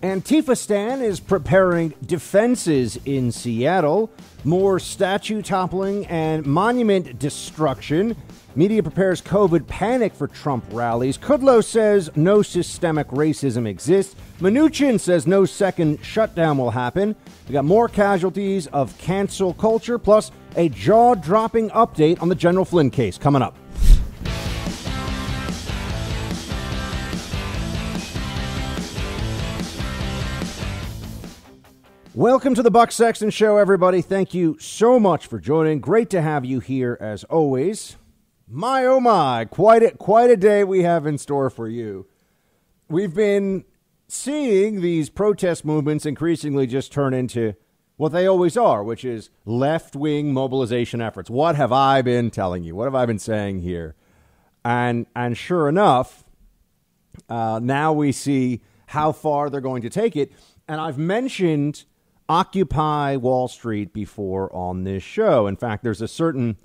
Antifa is preparing defenses in Seattle. More statue toppling and monument destruction. Media prepares COVID panic for Trump rallies. Kudlow says no systemic racism exists. Mnuchin says no second shutdown will happen. We got more casualties of cancel culture, plus a jaw-dropping update on the General Flynn case coming up. Welcome to the Buck Sexton Show, everybody. Thank you so much for joining. Great to have you here, as always. My, oh my, quite a day we have in store for you. We've been seeing these protest movements increasingly just turn into what they always are, which is left-wing mobilization efforts. What have I been telling you? What have I been saying here? And sure enough, now we see how far they're going to take it. And I've mentioned Occupy Wall Street before on this show. In fact, there's a certain,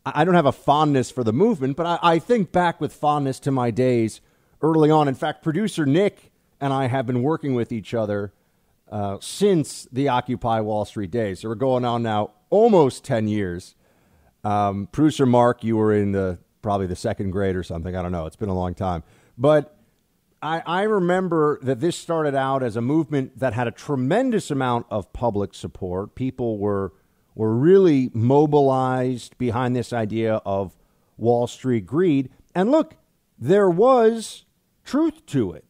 I don't have a fondness for the movement, but I think back with fondness to my days early on. In fact, producer Nick and I have been working with each other since the Occupy Wall Street days. So we're going on now almost 10 years. Producer Mark, you were in probably the second grade or something. I don't know. It's been a long time. But I remember that this started out as a movement that had a tremendous amount of public support. People were really mobilized behind this idea of Wall Street greed. And look, there was truth to it.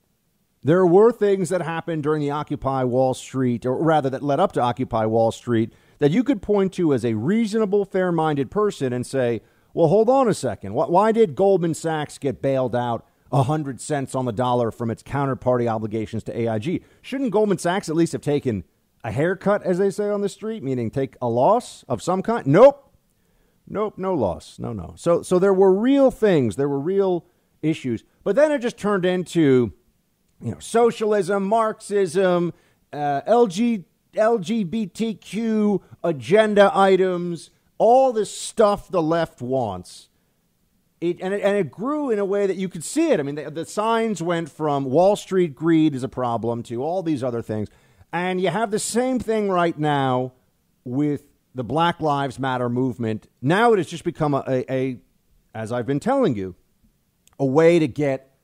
There were things that happened during the Occupy Wall Street, or rather that led up to Occupy Wall Street, that you could point to as a reasonable, fair-minded person and say, well, hold on a second. Why did Goldman Sachs get bailed out 100 cents on the dollar from its counterparty obligations to AIG? Shouldn't Goldman Sachs at least have taken a haircut, as they say on the street, meaning take a loss of some kind? Nope, no loss. No. So there were real things. There were real issues. But then it just turned into, socialism, Marxism, LGBTQ agenda items, all this stuff the left wants. It grew in a way that you could see it. I mean, the signs went from Wall Street greed is a problem to all these other things. And you have the same thing right now with the Black Lives Matter movement. Now it has just become as I've been telling you, a way to get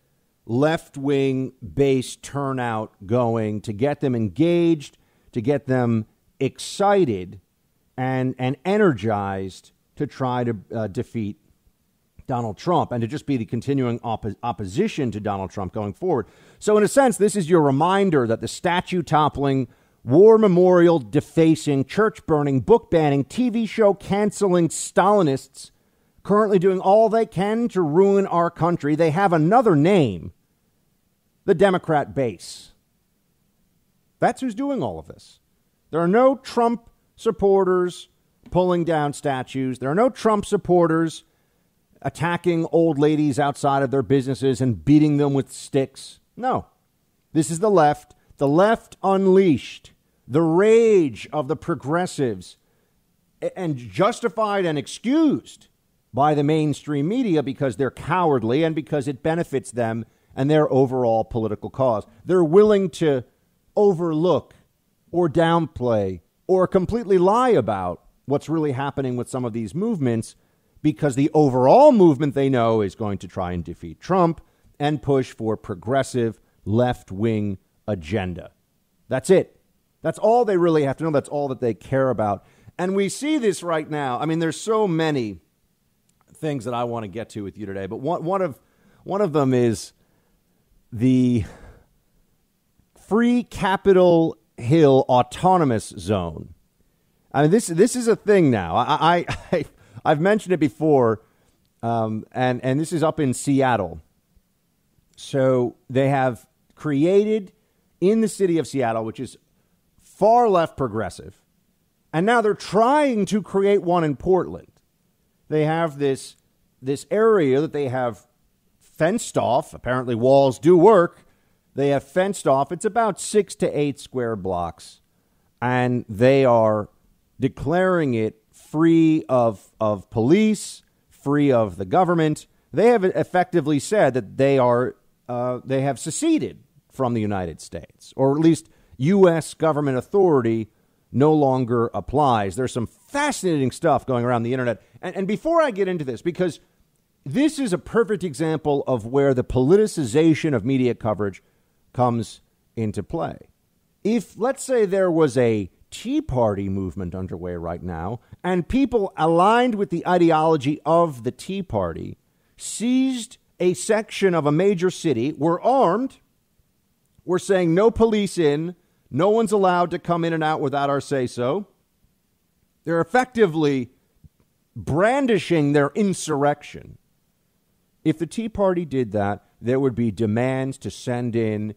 left-wing based turnout going, to get them engaged, to get them excited and energized to try to defeat Donald Trump and to just be the continuing opposition to Donald Trump going forward. So in a sense, this is your reminder that the statue toppling, war memorial defacing, church burning, book banning, TV show canceling Stalinists currently doing all they can to ruin our country. They have another name, the Democrat base. That's who's doing all of this. There are no Trump supporters pulling down statues. There are no Trump supporters attacking old ladies outside of their businesses and beating them with sticks. No, this is the left unleashed, the rage of the progressives, and justified and excused by the mainstream media because they're cowardly and because it benefits them and their overall political cause. They're willing to overlook or downplay or completely lie about what's really happening with some of these movements, because the overall movement they know is going to try and defeat Trump and push for progressive left-wing agenda. That's it. That's all they really have to know. That's all that they care about. And we see this right now. I mean, there's so many things that I want to get to with you today, but one of them is the Free Capitol Hill Autonomous Zone. I mean, this is a thing now. I've mentioned it before, and this is up in Seattle. So they have created in the city of Seattle, which is far left progressive, and now they're trying to create one in Portland. They have this area that they have fenced off. Apparently walls do work. They have fenced off. It's about 6 to 8 square blocks, and they are declaring it free of police, free of the government. They have effectively said that they have seceded from the United States, or at least U.S. government authority no longer applies. There's some fascinating stuff going around the internet. And before I get into this, because this is a perfect example of where the politicization of media coverage comes into play. If, let's say, there was a Tea Party movement underway right now, and people aligned with the ideology of the Tea Party seized a section of a major city, were armed, were saying no police in, no one's allowed to come in and out without our say-so. They're effectively brandishing their insurrection. If the Tea Party did that, there would be demands to send in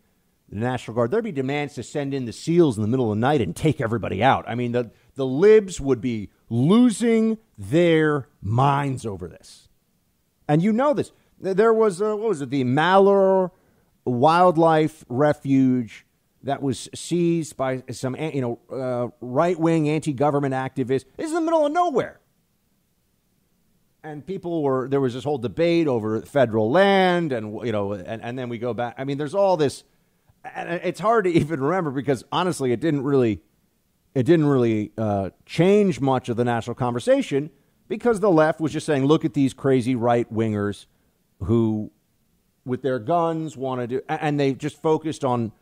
the National Guard. There'd be demands to send in the SEALs in the middle of the night and take everybody out. I mean, the libs would be losing their minds over this. And you know this. There was, the Malheur Wildlife Refuge that was seized by some, right-wing anti-government activists. This is in the middle of nowhere. And there was this whole debate over federal land and then we go back. I mean, there's all this, and it's hard to even remember because honestly, it didn't really change much of the national conversation because the left was just saying, look at these crazy right-wingers who with their guns want to do, and they just focused on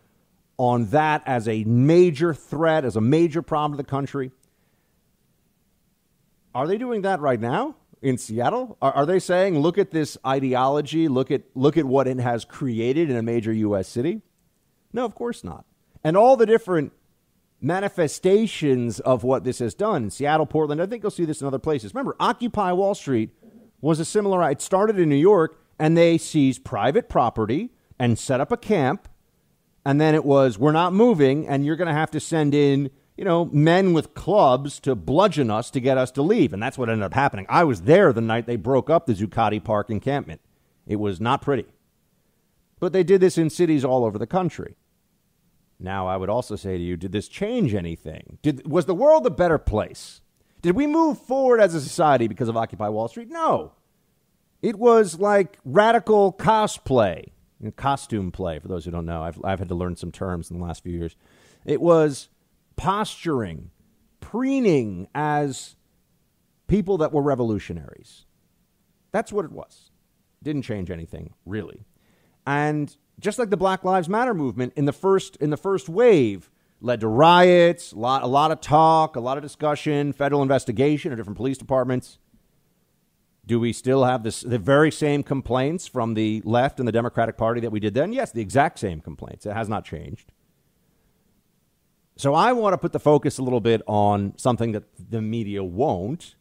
that as a major threat, as a major problem to the country. Are they doing that right now in Seattle? Are they saying, look at this ideology, look at what it has created in a major U.S. city? No, of course not. And all the different manifestations of what this has done in Seattle, Portland, I think you'll see this in other places. Remember, Occupy Wall Street was a similar, it started in New York, and they seized private property and set up a camp. And then it was, we're not moving, and you're going to have to send in, men with clubs to bludgeon us to get us to leave. And that's what ended up happening. I was there the night they broke up the Zuccotti Park encampment. It was not pretty. But they did this in cities all over the country. Now, I would also say to you, did this change anything? Was the world a better place? Did we move forward as a society because of Occupy Wall Street? No. It was like radical cosplay. Costume play, for those who don't know. I've had to learn some terms in the last few years. It was posturing, preening as people that were revolutionaries. That's what it was. Didn't change anything, really. And just like the Black Lives Matter movement in the first wave led to riots, a lot of talk, a lot of discussion, federal investigation of different police departments. Do we still have the very same complaints from the left and the Democratic Party that we did then? Yes, the exact same complaints. It has not changed. So I want to put the focus a little bit on something that the media won't.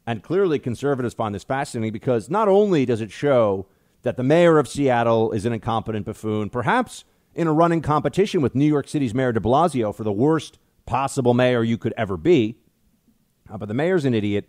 And clearly conservatives find this fascinating because not only does it show that the mayor of Seattle is an incompetent buffoon, perhaps in a running competition with New York City's Mayor de Blasio for the worst possible mayor you could ever be. But the mayor's an idiot.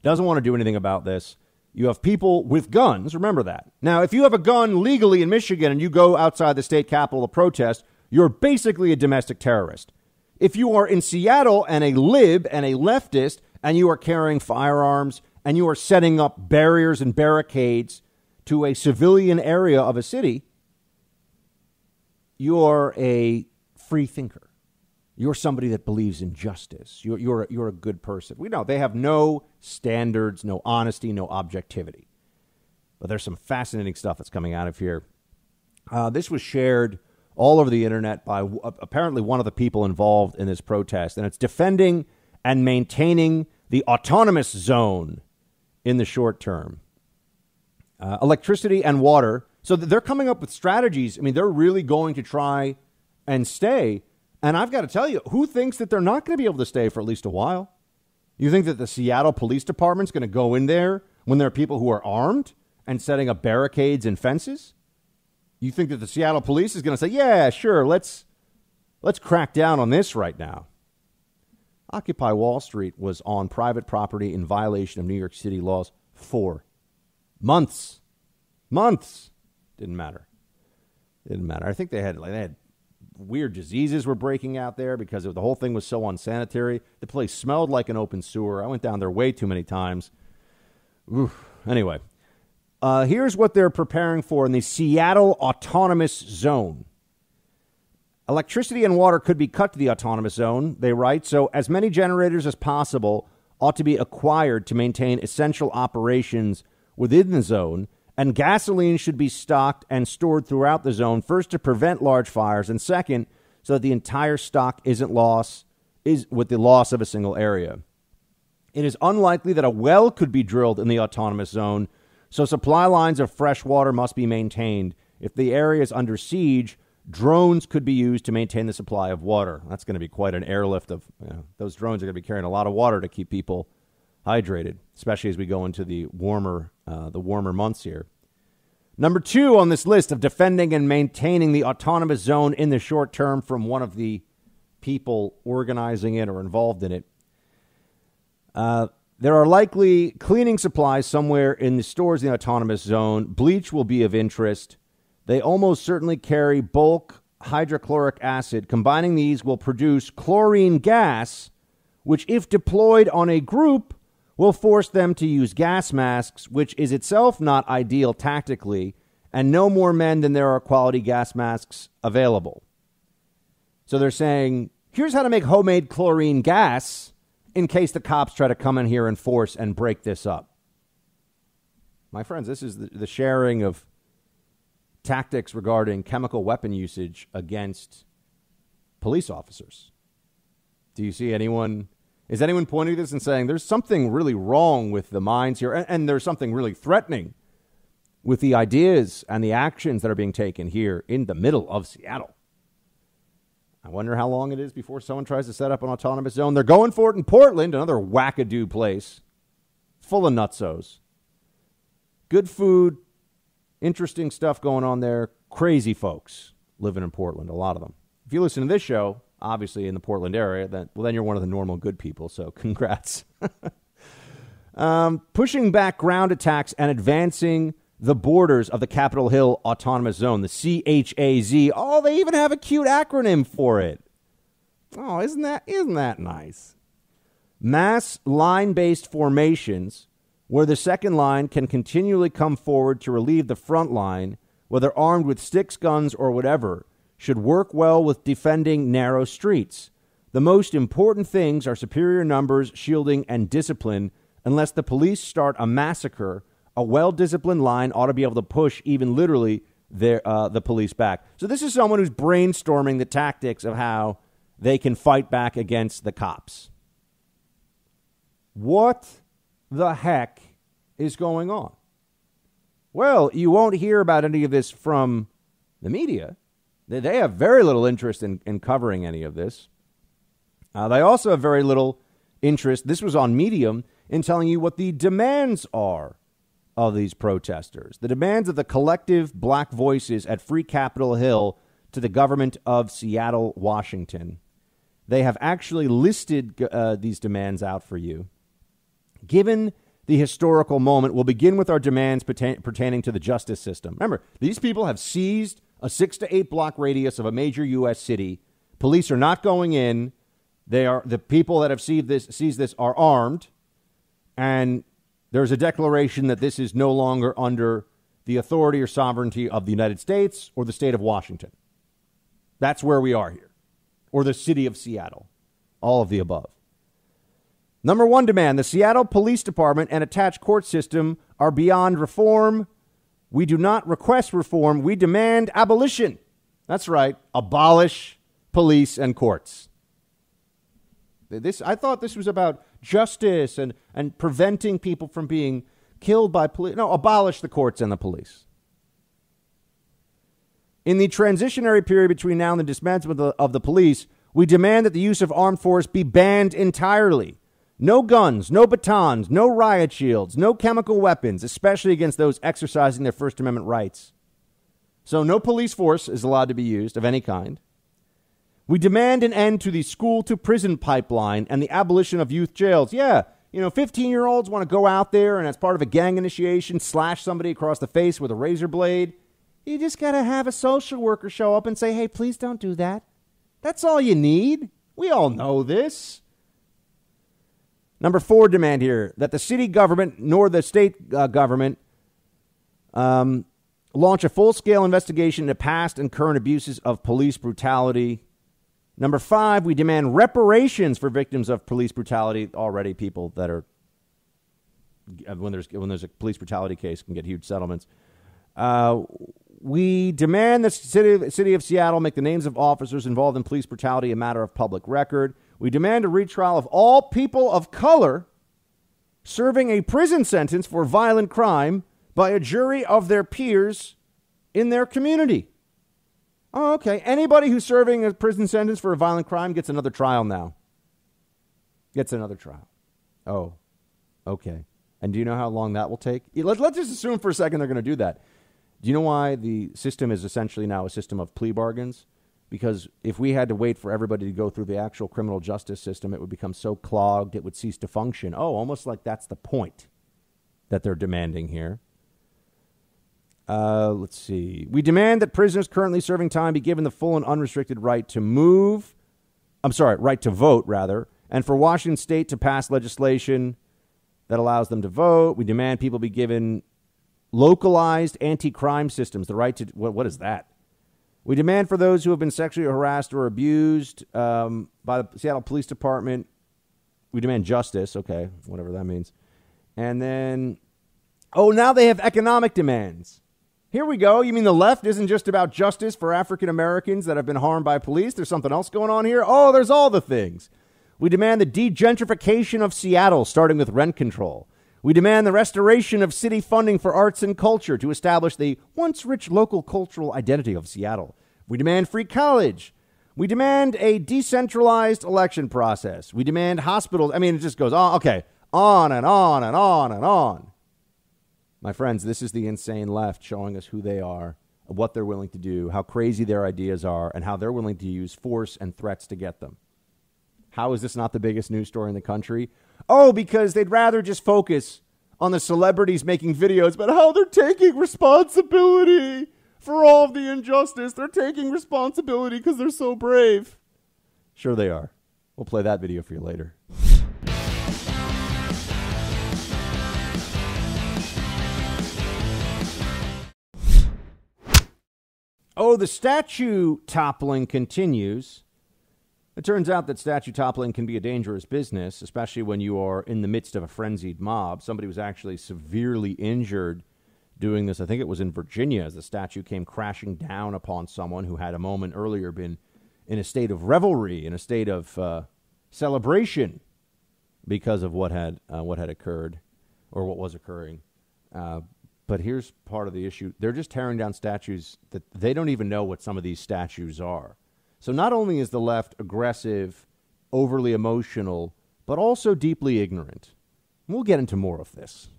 Doesn't want to do anything about this. You have people with guns. Remember that. Now, if you have a gun legally in Michigan and you go outside the state capitol to protest, you're basically a domestic terrorist. If you are in Seattle and a lib and a leftist and you are carrying firearms and you are setting up barriers and barricades to a civilian area of a city, you're a free thinker. You're somebody that believes in justice. You're a good person. We know they have no standards, no honesty, no objectivity. But there's some fascinating stuff that's coming out of here. This was shared all over the internet by apparently one of the people involved in this protest, and it's defending and maintaining the autonomous zone in the short term. Electricity and water. So they're coming up with strategies. I mean, they're really going to try and stay. And I've got to tell you, who thinks that they're not going to be able to stay for at least a while? You think that the Seattle Police Department's going to go in there when there are people who are armed and setting up barricades and fences? You think that the Seattle Police is going to say, yeah, sure, let's crack down on this right now? Occupy Wall Street was on private property in violation of New York City laws for months. Didn't matter. I think they had weird diseases were breaking out there because the whole thing was so unsanitary. The place smelled like an open sewer. I went down there way too many times. Oof. Anyway, here's what they're preparing for in the Seattle Autonomous Zone. Electricity and water could be cut to the autonomous zone, they write, so as many generators as possible ought to be acquired to maintain essential operations within the zone, and gasoline should be stocked and stored throughout the zone, first to prevent large fires, and second, so that the entire stock isn't lost with the loss of a single area. It is unlikely that a well could be drilled in the autonomous zone, so supply lines of fresh water must be maintained. If the area is under siege, drones could be used to maintain the supply of water. That's going to be quite an airlift of, those drones are going to be carrying a lot of water to keep people hydrated, especially as we go into the warmer months here. Number 2 on this list of defending and maintaining the autonomous zone in the short term from one of the people organizing it or involved in it. There are likely cleaning supplies somewhere in the stores in the autonomous zone. Bleach will be of interest. They almost certainly carry bulk hydrochloric acid. Combining these will produce chlorine gas, which, if deployed on a group, will force them to use gas masks, which is itself not ideal tactically, and no more men than there are quality gas masks available. So they're saying, here's how to make homemade chlorine gas in case the cops try to come in here and force and break this up. My friends, this is the sharing of tactics regarding chemical weapon usage against police officers. Do you see anyone? Is anyone pointing to this and saying there's something really wrong with the minds here, and there's something really threatening with the ideas and the actions that are being taken here in the middle of Seattle? I wonder how long it is before someone tries to set up an autonomous zone. They're going for it in Portland, another wackadoo place full of nutsos. Good food, interesting stuff going on there. Crazy folks living in Portland, a lot of them. If you listen to this show, obviously in the Portland area, then you're one of the normal good people, so congrats. Pushing back ground attacks and advancing the borders of the Capitol Hill Autonomous Zone, the CHAZ. Oh, they even have a cute acronym for it. Oh, isn't that nice? Mass line-based formations where the second line can continually come forward to relieve the front line, whether armed with sticks, guns, or whatever, should work well with defending narrow streets. The most important things are superior numbers, shielding, and discipline. Unless the police start a massacre, a well-disciplined line ought to be able to push even literally the police back. So this is someone who's brainstorming the tactics of how they can fight back against the cops. What the heck is going on? Well, you won't hear about any of this from the media. They have very little interest in covering any of this. They also have very little interest, this was on Medium, in telling you what the demands are of these protesters. The demands of the collective black voices at Free Capitol Hill to the government of Seattle, Washington. They have actually listed these demands out for you. Given the historical moment, we'll begin with our demands pertaining to the justice system. Remember, these people have seized a 6 to 8 block radius of a major U.S. city. Police are not going in. The people that have seized this are armed, and there's a declaration that this is no longer under the authority or sovereignty of the United States or the state of Washington. That's where we are here, or the city of Seattle, all of the above. Number 1 demand, the Seattle Police Department and attached court system are beyond reform. We do not request reform. We demand abolition. That's right. Abolish police and courts. I thought this was about justice and preventing people from being killed by police. No, abolish the courts and the police. In the transitionary period between now and the dismantlement of the police, we demand that the use of armed force be banned entirely. No guns, no batons, no riot shields, no chemical weapons, especially against those exercising their First Amendment rights. So no police force is allowed to be used of any kind. We demand an end to the school-to-prison pipeline and the abolition of youth jails. Yeah, 15-year-olds want to go out there and as part of a gang initiation, slash somebody across the face with a razor blade. You just got to have a social worker show up and say, hey, please don't do that. That's all you need. We all know this. Number 4 demand here, that the city government nor the state government launch a full-scale investigation into past and current abuses of police brutality. Number 5, we demand reparations for victims of police brutality. Already people that are, when there's a police brutality case, can get huge settlements. We demand the city of Seattle make the names of officers involved in police brutality a matter of public record. We demand a retrial of all people of color serving a prison sentence for violent crime by a jury of their peers in their community. Oh, okay. Anybody who's serving a prison sentence for a violent crime gets another trial now. Gets another trial. Oh, okay. And do you know how long that will take? Let's just assume for a second they're going to do that. Do you know why the system is essentially now a system of plea bargains? Because if we had to wait for everybody to go through the actual criminal justice system, it would become so clogged it would cease to function. Oh, almost like that's the point that they're demanding here. Let's see. We demand that prisoners currently serving time be given the full and unrestricted right to vote, rather, and for Washington State to pass legislation that allows them to vote. We demand people be given localized anti-crime systems, the right to, what is that? We demand for those who have been sexually harassed or abused by the Seattle Police Department, we demand justice, okay, whatever that means. And then, now they have economic demands. Here we go. You mean the left isn't just about justice for African Americans that have been harmed by police? There's something else going on here? Oh, there's all the things. We demand the degentrification of Seattle, starting with rent control. We demand the restoration of city funding for arts and culture to establish the once rich local cultural identity of Seattle. We demand free college. We demand a decentralized election process. We demand hospitals. I mean, it just goes on. Okay, on and on and on and on. My friends, this is the insane left showing us who they are, what they're willing to do, how crazy their ideas are, and how they're willing to use force and threats to get them. How is this not the biggest news story in the country? Oh, because they'd rather just focus on the celebrities making videos about how they're taking responsibility for all of the injustice. They're taking responsibility because they're so brave. Sure they are. We'll play that video for you later. Oh, the statue toppling continues. It turns out that statue toppling can be a dangerous business, especially when you are in the midst of a frenzied mob. Somebody was actually severely injured doing this. I think it was in Virginia as the statue came crashing down upon someone who had a moment earlier been in a state of revelry, in a state of celebration because of what had occurred or what was occurring. But here's part of the issue. They're just tearing down statues that they don't even know what some of these statues are. So not only is the left aggressive, overly emotional, but also deeply ignorant. We'll get into more of this.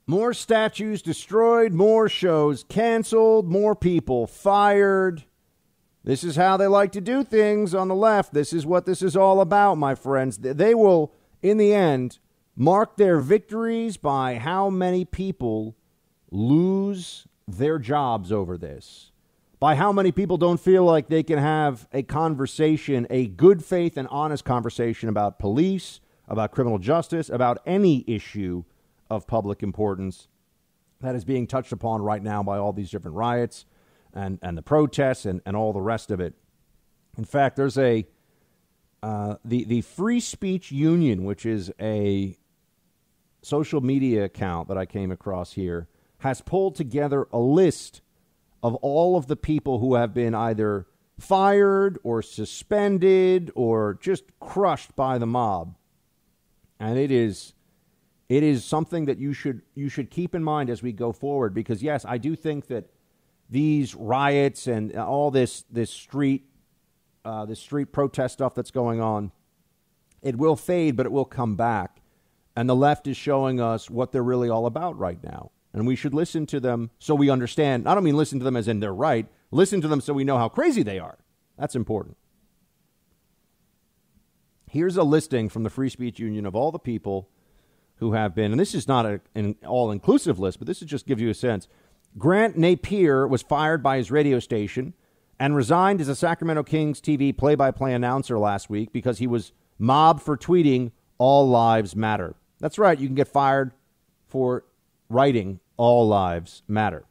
More statues destroyed, more shows canceled, more people fired. This is how they like to do things on the left. This is what this is all about, my friends. They will, in the end, mark their victories by how many people lose their jobs over this, by how many people don't feel like they can have a conversation, a good faith and honest conversation about police, about criminal justice, about any issue of public importance that is being touched upon right now by all these different riots and the protests and all the rest of it. In fact, there's the Free Speech Union, which is a social media account that I came across here, has pulled together a list of all of the people who have been either fired or suspended or just crushed by the mob. And it is something that you should keep in mind as we go forward, because yes, I do think that these riots and all this street protest stuff that's going on, it will fade, but it will come back. And the left is showing us what they're really all about right now. And we should listen to them so we understand. I don't mean listen to them as in they're right. Listen to them so we know how crazy they are. That's important. Here's a listing from the Free Speech Union of all the people who have been, and this is not an all-inclusive list, but this is just gives you a sense. Grant Napier was fired by his radio station and resigned as a Sacramento Kings TV play-by-play announcer last week because he was mobbed for tweeting "All Lives Matter." That's right, you can get fired for writing "All Lives Matter."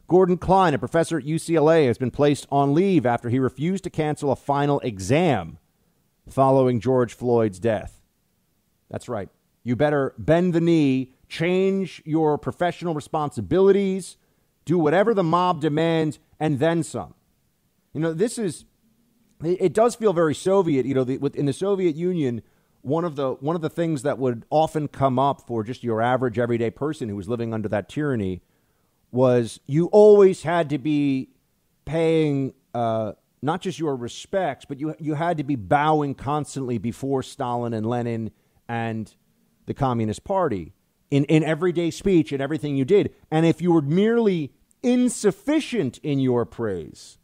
Gordon Klein, a professor at UCLA, has been placed on leave after he refused to cancel a final exam following George Floyd's death. That's right. You better bend the knee, change your professional responsibilities, do whatever the mob demands, and then some. You know, it does feel very Soviet. You know, in the Soviet Union, one of the things that would often come up for just your average everyday person who was living under that tyranny was you always had to be paying not just your respects, but you had to be bowing constantly before Stalin and Lenin and the Communist Party in everyday speech and everything you did. And if you were merely insufficient in your praise,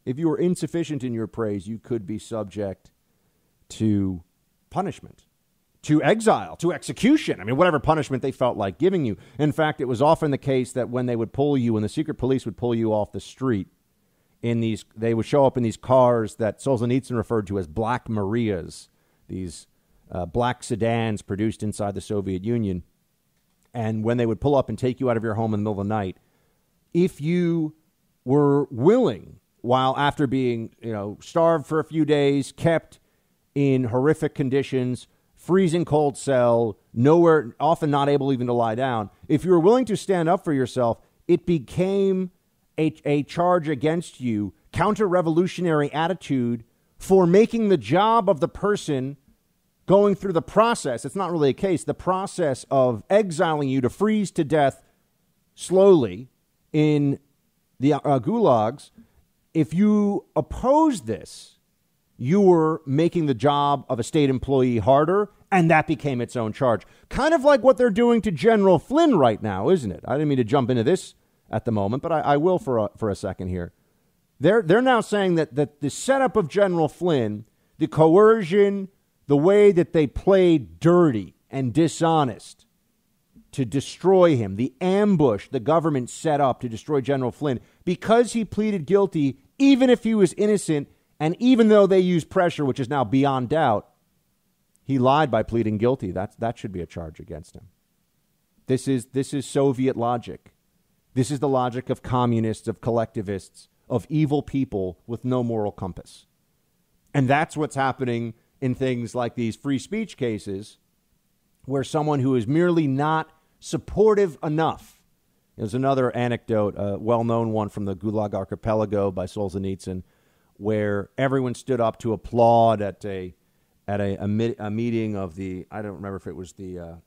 you could be subject to punishment, to exile, to execution. I mean, whatever punishment they felt like giving you. In fact, it was often the case that when they would pull you, when the secret police would pull you off the street, they would show up in these cars that Solzhenitsyn referred to as Black Marias, these black sedans produced inside the Soviet Union. And when they would pull up and take you out of your home in the middle of the night, if you were willing, while after being, starved for a few days, kept in horrific conditions, freezing cold cell, nowhere, often not able even to lie down. If you were willing to stand up for yourself, it became a charge against you, counter-revolutionary attitude for making the job of the person going through the process. It's not really a case. The process of exiling you to freeze to death slowly in the gulags. If you oppose this, you were making the job of a state employee harder, and that became its own charge. Kind of like what they're doing to General Flynn right now, isn't it? I didn't mean to jump into this at the moment, but I will for a second here. They're now saying that the setup of General Flynn, the coercion, the way that they played dirty and dishonest to destroy him, the ambush the government set up to destroy General Flynn, because he pleaded guilty, even if he was innocent, and even though they used pressure, which is now beyond doubt, he lied by pleading guilty. That should be a charge against him. This is Soviet logic. This is the logic of communists, of collectivists, of evil people with no moral compass. And that's what's happening in things like these free speech cases, where someone who is merely not supportive enough. There's another anecdote, a well-known one from the Gulag Archipelago by Solzhenitsyn, where everyone stood up to applaud at a meeting of the, I don't remember if it was the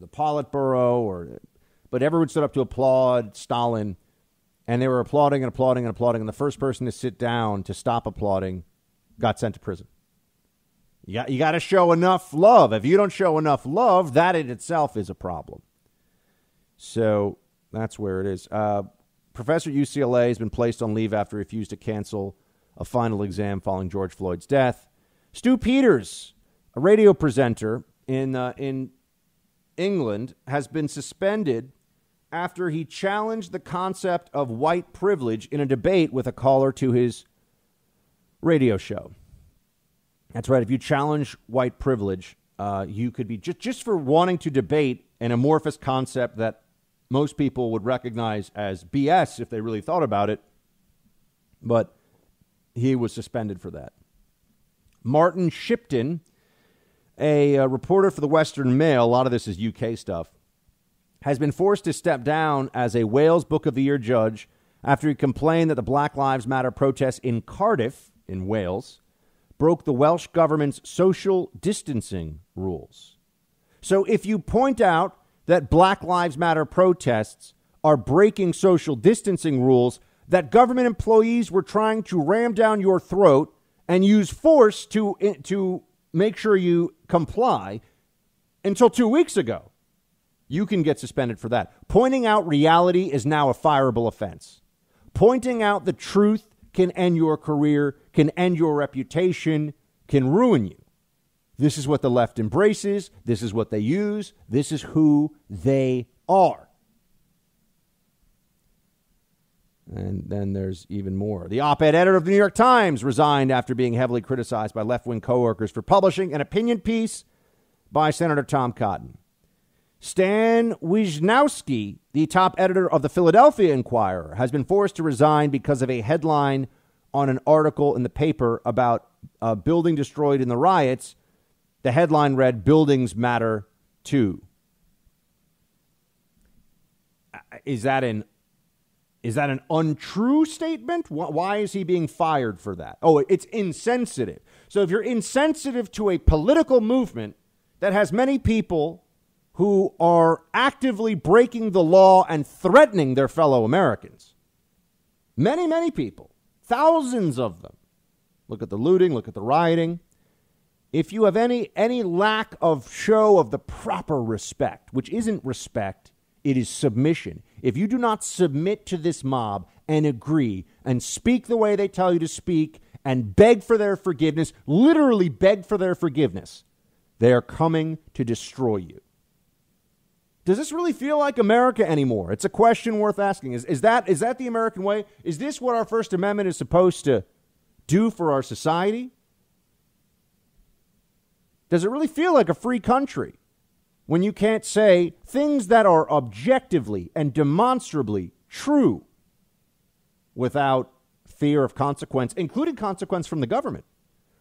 Politburo, but everyone stood up to applaud Stalin, and they were applauding and applauding and applauding, and the first person to sit down to stop applauding got sent to prison. You got to show enough love. If you don't show enough love, that in itself is a problem. So that's where it is. Professor at UCLA has been placed on leave after he refused to cancel a final exam following George Floyd's death. Stu Peters, a radio presenter in England, has been suspended after he challenged the concept of white privilege in a debate with a caller to his radio show. That's right. If you challenge white privilege, you could be just for wanting to debate an amorphous concept that most people would recognize as BS if they really thought about it. But he was suspended for that. Martin Shipton, a reporter for the Western Mail, a lot of this is UK stuff, has been forced to step down as a Wales Book of the Year judge after he complained that the Black Lives Matter protests in Cardiff, in Wales, broke the Welsh government's social distancing rules. So if you point out that Black Lives Matter protests are breaking social distancing rules, that government employees were trying to ram down your throat and use force to make sure you comply until 2 weeks ago, you can get suspended for that. Pointing out reality is now a fireable offense. Pointing out the truth can end your career, can end your reputation, can ruin you. This is what the left embraces. This is what they use. This is who they are. And then there's even more. The op-ed editor of the New York Times resigned after being heavily criticized by left-wing coworkers for publishing an opinion piece by Senator Tom Cotton. Stan Wisniewski, the top editor of the Philadelphia Inquirer, has been forced to resign because of a headline on an article in the paper about a building destroyed in the riots. The headline read, "Buildings Matter Too." Is that an untrue statement? Why is he being fired for that? Oh, it's insensitive. So if you're insensitive to a political movement that has many people who are actively breaking the law and threatening their fellow Americans, many people, thousands of them. Look at the looting, look at the rioting. If you have any lack of show of the proper respect, which isn't respect, it is submission. If you do not submit to this mob and agree and speak the way they tell you to speak and beg for their forgiveness, literally beg for their forgiveness, they are coming to destroy you. Does this really feel like America anymore? It's a question worth asking. Is that the American way? Is this what our First Amendment is supposed to do for our society? Does it really feel like a free country when you can't say things that are objectively and demonstrably true without fear of consequence, including consequence from the government?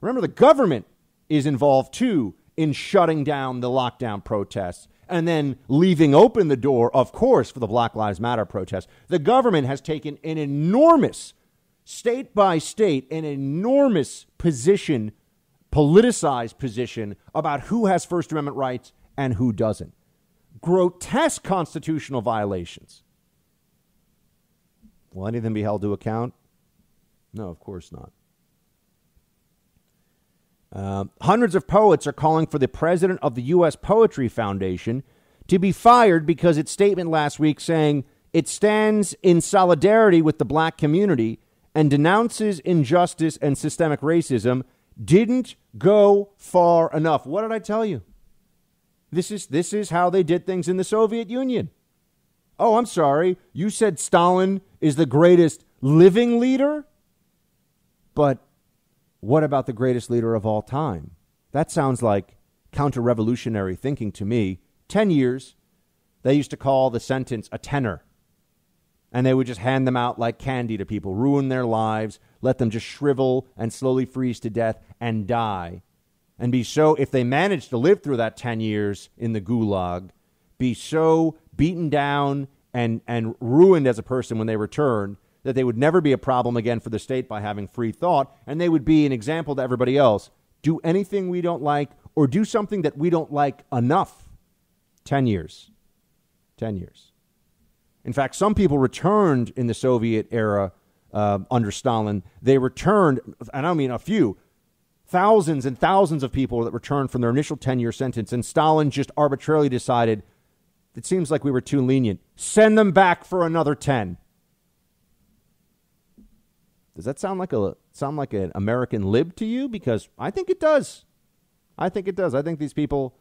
Remember, the government is involved, too, in shutting down the lockdown protests and then leaving open the door, of course, for the Black Lives Matter protests. The government has taken an enormous, state by state, an enormous position, politicized position about who has First Amendment rights and who doesn't. Grotesque constitutional violations. Will any of them be held to account? No, of course not. Hundreds of poets are calling for the president of the U.S. Poetry Foundation to be fired because its statement last week saying it stands in solidarity with the black community and denounces injustice and systemic racism didn't go far enough. What did I tell you? This is how they did things in the Soviet Union. Oh, I'm sorry. You said Stalin is the greatest living leader? But what about the greatest leader of all time? That sounds like counter-revolutionary thinking to me. 10 years, they used to call the sentence a tenor. And they would just hand them out like candy to people, ruin their lives, let them just shrivel and slowly freeze to death and die. And be so, if they managed to live through that 10 years in the gulag, be so beaten down and ruined as a person when they returned that they would never be a problem again for the state by having free thought, and they would be an example to everybody else. Do anything we don't like or do something that we don't like enough. 10 years. 10 years. In fact, some people returned in the Soviet era under Stalin. They returned, and I don't mean a few, thousands and thousands of people that returned from their initial 10-year sentence, and Stalin just arbitrarily decided, it seems like we were too lenient. Send them back for another 10. Does that sound like an American lib to you? Because I think it does. I think it does. I think these people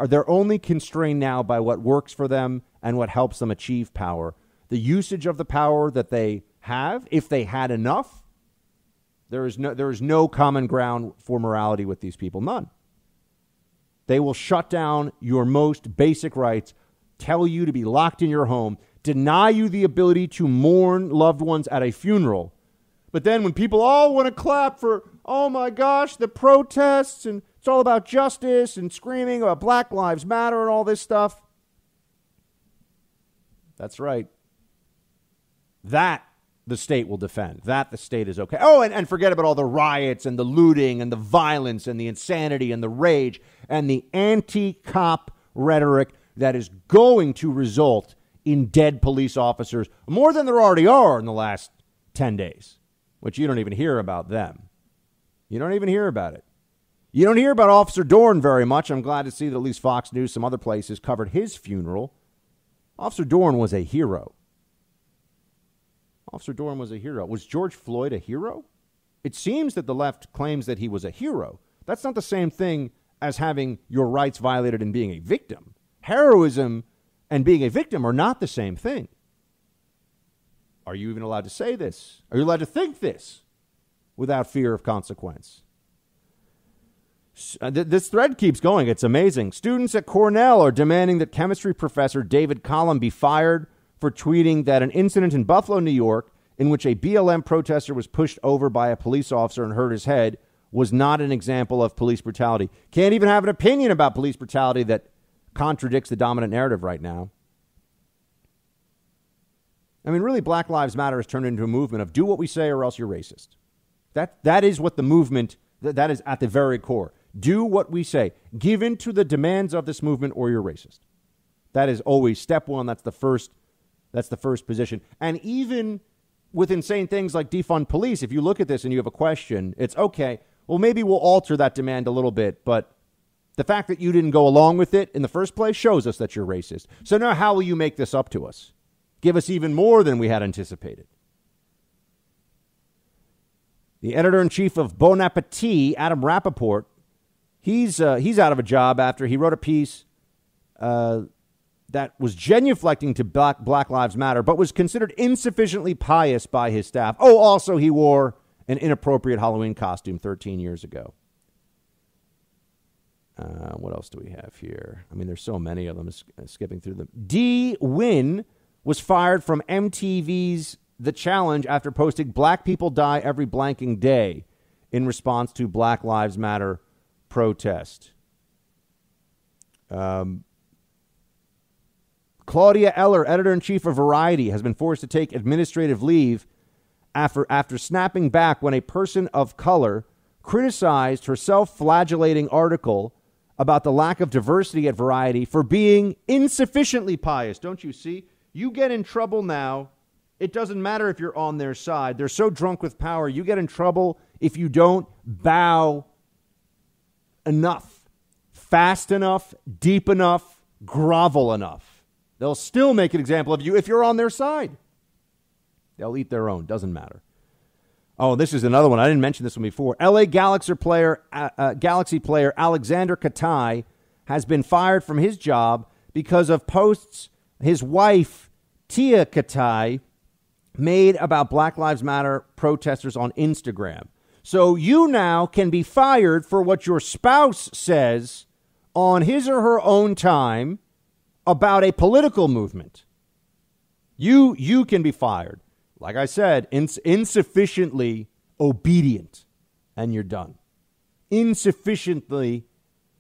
they're only constrained now by what works for them and what helps them achieve power. The usage of the power that they have, if they had enough, there is no common ground for morality with these people. None. They will shut down your most basic rights, tell you to be locked in your home, deny you the ability to mourn loved ones at a funeral. But then when people all want to clap for, oh my gosh, the protests, and it's all about justice and screaming about Black Lives Matter and all this stuff. That's right. That the state will defend. That the state is okay. Oh, and forget about all the riots and the looting and the violence and the insanity and the rage and the anti-cop rhetoric that is going to result in dead police officers, more than there already are in the last 10 days. Which you don't even hear about them. You don't even hear about it. You don't hear about Officer Dorn very much. I'm glad to see that at least Fox News, some other places, covered his funeral. Officer Dorn was a hero. Officer Dorn was a hero. Was George Floyd a hero? It seems that the left claims that he was a hero. That's not the same thing as having your rights violated and being a victim. Heroism and being a victim are not the same thing. are you even allowed to say this? Are you allowed to think this without fear of consequence? This thread keeps going. It's amazing. Students at Cornell are demanding that chemistry professor David Collum be fired for tweeting that an incident in Buffalo, New York, in which a BLM protester was pushed over by a police officer and hurt his head, was not an example of police brutality. Can't even have an opinion about police brutality that contradicts the dominant narrative right now. I mean, really, Black Lives Matter has turned into a movement of do what we say or else you're racist. That is what the movement, that is at the very core. Do what we say. Give in to the demands of this movement or you're racist. That is always step one. That's the first position. And even with insane things like defund police, if you look at this and you have a question, it's okay. Well, maybe we'll alter that demand a little bit, but the fact that you didn't go along with it in the first place shows us that you're racist. So now how will you make this up to us? Give us even more than we had anticipated. The editor-in-chief of Bon Appetit, Adam Rappaport, he's out of a job after he wrote a piece that was genuflecting to Black Lives Matter, but was considered insufficiently pious by his staff. Oh, also he wore an inappropriate Halloween costume 13 years ago. What else do we have here? I mean, there's so many of them, skipping through them. D. Wynn was fired from MTV's The Challenge after posting Black people die every blanking day in response to Black Lives Matter protest. Claudia Eller, editor-in-chief of Variety, has been forced to take administrative leave after snapping back when a person of color criticized her self-flagellating article about the lack of diversity at Variety for being insufficiently pious. Don't you see? You get in trouble now. It doesn't matter if you're on their side. They're so drunk with power. You get in trouble if you don't bow enough, fast enough, deep enough, grovel enough. They'll still make an example of you if you're on their side. They'll eat their own. Doesn't matter. Oh, this is another one. I didn't mention this one before. L.A. Galaxy player Alexander Katai has been fired from his job because of posts his wife, Tia Katai, made about Black Lives Matter protesters on Instagram. So you now can be fired for what your spouse says on his or her own time about a political movement. You can be fired. Like I said, insufficiently obedient, and you're done. Insufficiently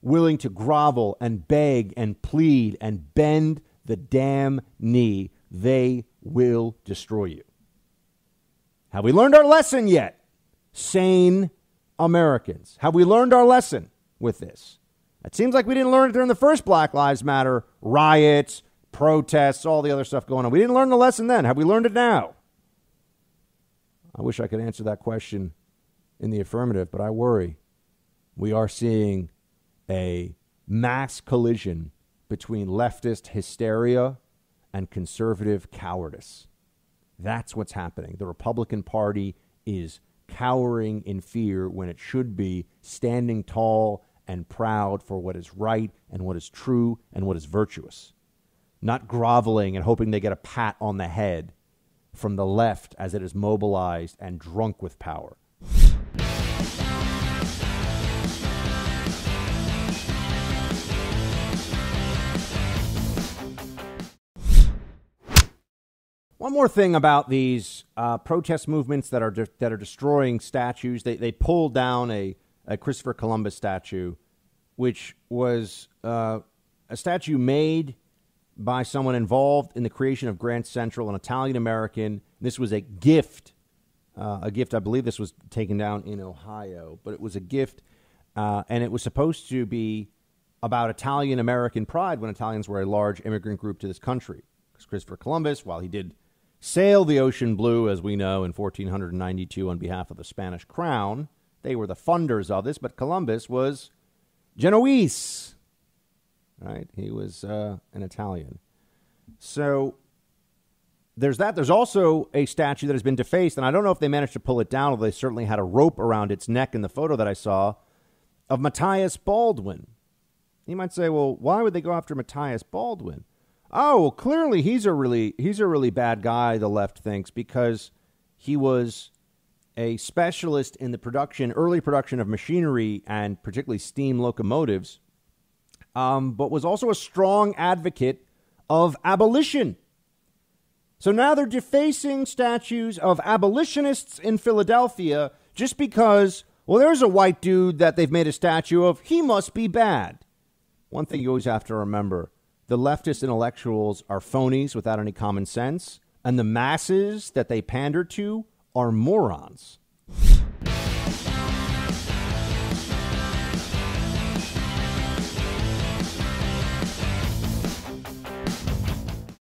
willing to grovel and beg and plead and bend the damn knee, they will destroy you. Have we learned our lesson yet? Sane Americans. Have we learned our lesson with this? It seems like we didn't learn it during the first Black Lives Matter riots, protests, all the other stuff going on. We didn't learn the lesson then. Have we learned it now? I wish I could answer that question in the affirmative, but I worry. We are seeing a mass collision between leftist hysteria and conservative cowardice. That's what's happening. The Republican Party is cowering in fear when it should be standing tall and proud for what is right and what is true and what is virtuous. Not groveling and hoping they get a pat on the head from the left as it is mobilized and drunk with power. One more thing about these protest movements that are destroying statues. They pulled down a Christopher Columbus statue, which was a statue made by someone involved in the creation of Grand Central, an Italian-American. This was a gift. I believe this was taken down in Ohio, but it was a gift, and it was supposed to be about Italian-American pride when Italians were a large immigrant group to this country. Because Christopher Columbus, while he did sail the ocean blue, as we know, in 1492 on behalf of the Spanish crown, they were the funders of this, but Columbus was Genoese. Right? He was an Italian. So there's that. There's also a statue that has been defaced, and I don't know if they managed to pull it down, although they certainly had a rope around its neck in the photo that I saw, of Matthias Baldwin. You might say, well, why would they go after Matthias Baldwin? Oh, well, clearly he's a really bad guy, the left thinks, because he was a specialist in the early production of machinery and particularly steam locomotives, but was also a strong advocate of abolition. So now they're defacing statues of abolitionists in Philadelphia just because, well, there's a white dude that they've made a statue of. He must be bad. One thing you always have to remember, the leftist intellectuals are phonies without any common sense, and the masses that they pander to are morons.